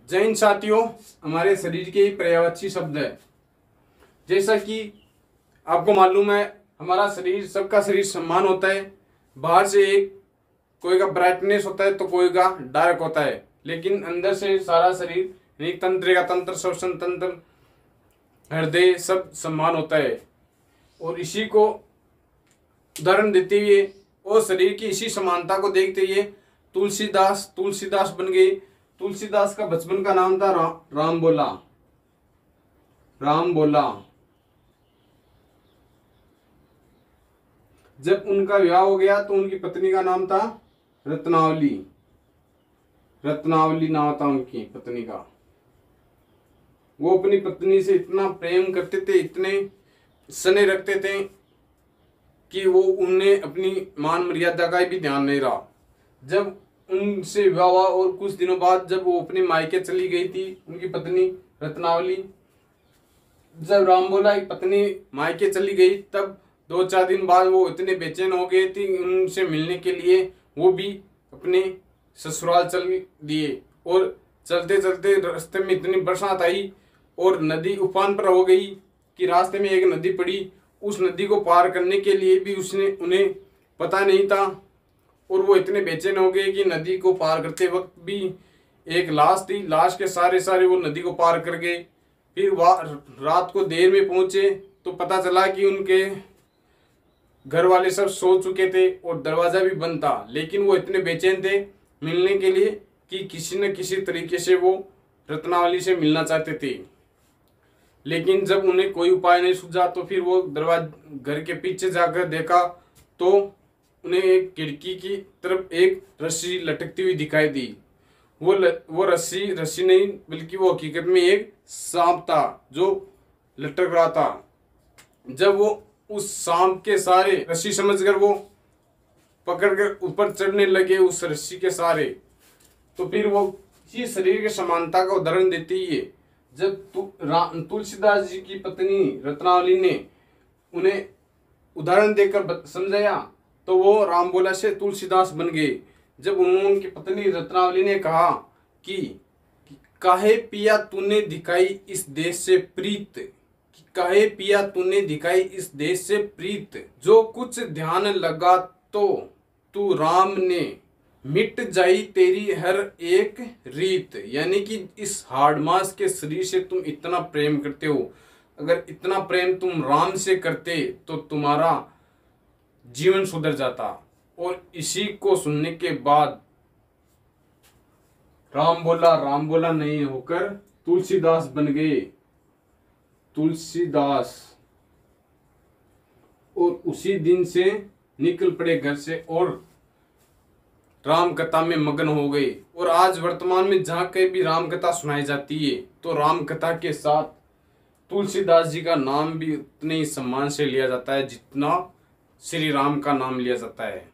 जय हिंद साथियों, हमारे शरीर के पर्यायवाची शब्द है। जैसा कि आपको मालूम है, हमारा शरीर, सबका शरीर समान होता है। बाहर से एक कोई का ब्राइटनेस होता है तो कोई का डार्क होता है, लेकिन अंदर से सारा शरीर यानी तंत्र का तंत्र, श्वसन तंत्र, हृदय सब समान होता है। और इसी को उदाहरण देते हुए और शरीर की इसी समानता को देखते हुए तुलसीदास बन गए। तुलसीदास का बचपन का नाम था राम बोला। जब उनका विवाह हो गया तो उनकी पत्नी का नाम था रत्नावली नाम था उनकी पत्नी का। वो अपनी पत्नी से इतना प्रेम करते थे, इतने स्नेह रखते थे कि वो उन्हें अपनी मान मर्यादा का भी ध्यान नहीं रहा। जब उनसे विवाह हुआ और कुछ दिनों बाद जब वो अपने मायके चली गई थी, उनकी पत्नी रत्नावली, जब रामबोला की पत्नी मायके चली गई, तब 2-4 दिन बाद वो इतने बेचैन हो गए थे उनसे मिलने के लिए। वो भी अपने ससुराल चल दिए और चलते चलते रास्ते में इतनी बरसात आई और नदी उफान पर हो गई कि रास्ते में एक नदी पड़ी। उस नदी को पार करने के लिए भी उन्हें पता नहीं था और वो इतने बेचैन हो गए कि नदी को पार करते वक्त भी एक लाश थी, लाश के सारे वो नदी को पार कर गए। फिर रात को देर में पहुंचे तो पता चला कि उनके घर वाले सब सो चुके थे और दरवाजा भी बंद था, लेकिन वो इतने बेचैन थे मिलने के लिए कि किसी न किसी तरीके से वो रत्नावली से मिलना चाहते थे। लेकिन जब उन्हें कोई उपाय नहीं सूझा तो फिर वो घर के पीछे जाकर देखा तो उन्हें एक खिड़की की तरफ एक रस्सी लटकती हुई दिखाई दी। वो रस्सी नहीं बल्कि वो हकीकत में एक सांप था जो लटक रहा था। जब वो उस सांप के सारे रस्सी समझकर वो पकड़कर ऊपर चढ़ने लगे उस रस्सी के सारे, तो फिर वो इसी शरीर के समानता का उदाहरण देती है। जब तुलसीदास जी की पत्नी रत्नावली ने उन्हें उदाहरण देकर समझाया तो वो रामबोला से तुलसीदास बन गए। जब उनकी पत्नी रत्नावली ने कहा कि काहे पिया तूने दिखाई इस देश से प्रीत, काहे पिया तूने दिखाई इस देश से प्रीत, जो कुछ ध्यान लगा तो तू राम ने मिट जाई तेरी हर एक रीत। यानी कि इस हाड़ मास के शरीर से तुम इतना प्रेम करते हो, अगर इतना प्रेम तुम राम से करते तो तुम्हारा जीवन सुधर जाता। और इसी को सुनने के बाद राम बोला नहीं होकर तुलसीदास बन गए, तुलसीदास। और उसी दिन से निकल पड़े घर से और राम कथा में मगन हो गए। और आज वर्तमान में जहाँ कहीं भी राम कथा सुनाई जाती है तो राम कथा के साथ तुलसीदास जी का नाम भी उतने ही सम्मान से लिया जाता है जितना श्री राम का नाम लिया जाता है।